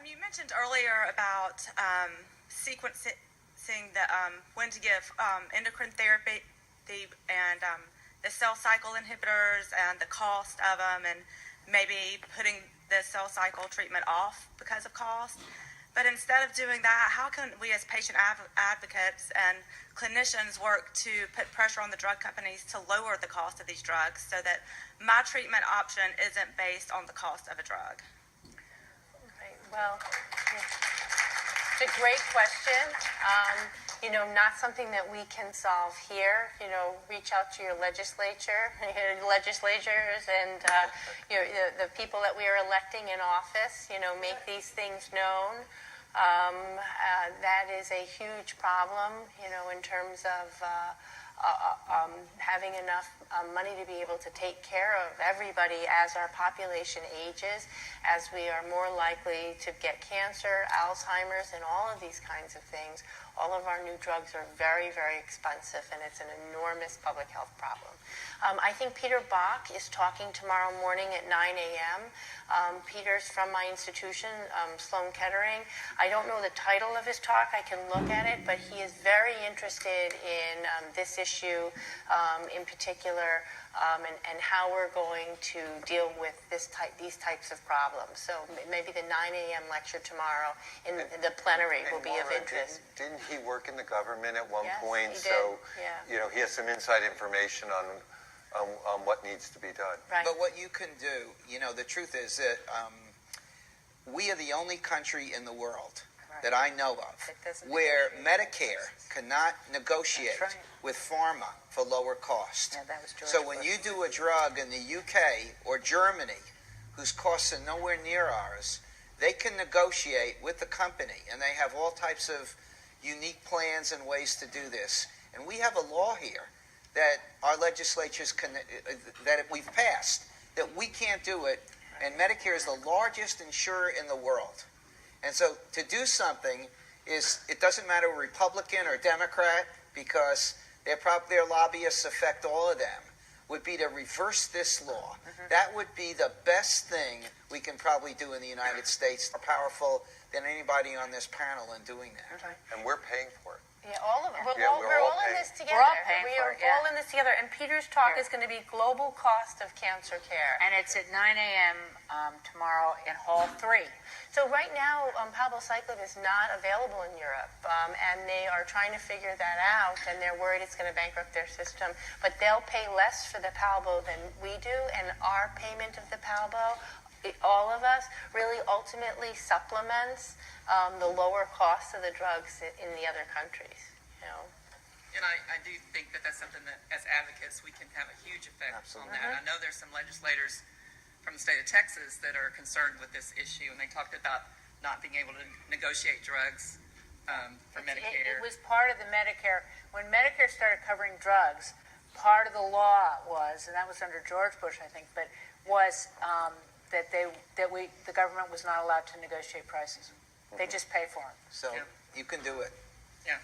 You mentioned earlier about sequencing the when to give endocrine therapy and the cell cycle inhibitors and the cost of them, and maybe putting the cell cycle treatment off because of cost. But instead of doing that, how can we as patient advocates and clinicians work to put pressure on the drug companies to lower the cost of these drugs so that my treatment option isn't based on the cost of a drug? Right. Well, it's a great question. Not something that we can solve here. Reach out to your legislators and the people that we are electing in office. Make these things known. That is a huge problem, in terms of having enough money to be able to take care of everybody as our population ages, as we are more likely to get cancer, Alzheimer's, and all of these kinds of things. All of our new drugs are very, very expensive, and it's an enormous public health problem. I think Peter Bach is talking tomorrow morning at 9 a.m. Peter's from my institution, Sloan Kettering. I don't know the title of his talk. I can look at it, but he is very interested in this issue in particular, and how we're going to deal with these types of problems. So maybe the 9 a.m. lecture tomorrow in the plenary will be of interest. Didn't he work in the government at one point? He did. So Yeah. he has some inside information on what needs to be done. Right. But what you can do, the truth is that we are the only country in the world that I know of where Medicare cannot negotiate with pharma for lower cost. Yeah, that was George So when Bush. you do a drug in the UK or Germany, whose costs are nowhere near ours, they can negotiate with the company, and they have all types of unique plans and ways to do this. And we have a law here that our legislatures that we've passed, that we can't do it, and Medicare is the largest insurer in the world. And so to do something it doesn't matter Republican or Democrat, because their lobbyists affect all of them, would be to reverse this law. That would be the best thing we can probably do in the United States, more powerful than anybody on this panel in doing that. And we're paying for it. Yeah, all of it. Yeah, We're all in this together. We're all paying we for are it, yeah. all in this together. And Peter's talk is going to be Global Cost of Cancer Care. And it's at 9 a.m. Tomorrow in Hall 3. So right now, palbociclib is not available in Europe, and they are trying to figure that out, and they're worried it's going to bankrupt their system. But they'll pay less for the palbo than we do, and our payment of the palbo, all of us, really ultimately supplements the lower costs of the drugs in the other countries. And I do think that that's something that, as advocates, we can have a huge effect on that. I know there's some legislators from the state of Texas that are concerned with this issue, and they talked about not being able to negotiate drugs for Medicare. It was part of the Medicare. When Medicare started covering drugs, part of the law was, and that was under George Bush, I think, but was that the government was not allowed to negotiate prices. They just pay for them. So you can do it. Yeah.